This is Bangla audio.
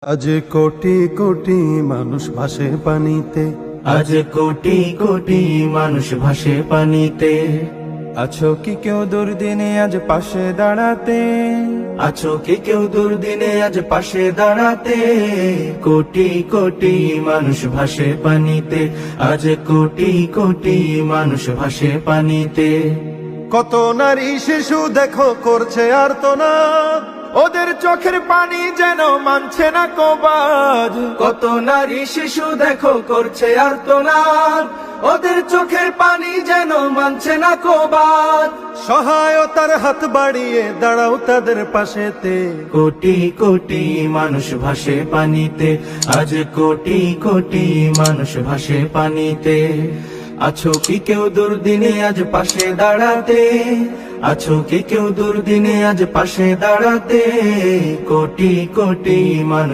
আজ কোটি কোটি মানুষ ভাসে পানিতে, আজ কোটি কোটি মানুষ ভাসে পানিতে। আছো কি কেউ দুর্দিনে আজ পাশে দাঁড়াতে? আছো কি কেউ দুর্দিনে আজ পাশে দাঁড়াতে? কোটি কোটি মানুষ ভাসে পানিতে, আজ কোটি কোটি মানুষ ভাসে পানিতে। কত নারী শিশু দেখো করছে আর্তনাদ, ওদের চোখের পানি যেন মানছে না কবাজ। কত নারী শিশু দেখো করছে আর্তনাদ, ওদের চোখের পানি যেন মানছে না কবাদ। সহায়তার হাত বাড়িয়ে দাঁড়াও তাদের পাশেতে। কোটি কোটি মানুষ ভাসে পানিতে, আজ কোটি কোটি মানুষ ভাসে পানিতে। আছো কি কেউ দুর্দিনে আজ পাশে দাঁড়াতে? আছো কি কেউ দুর্দিনে আজ পাশে দাঁড়াতে? কোটি কোটি মানুষ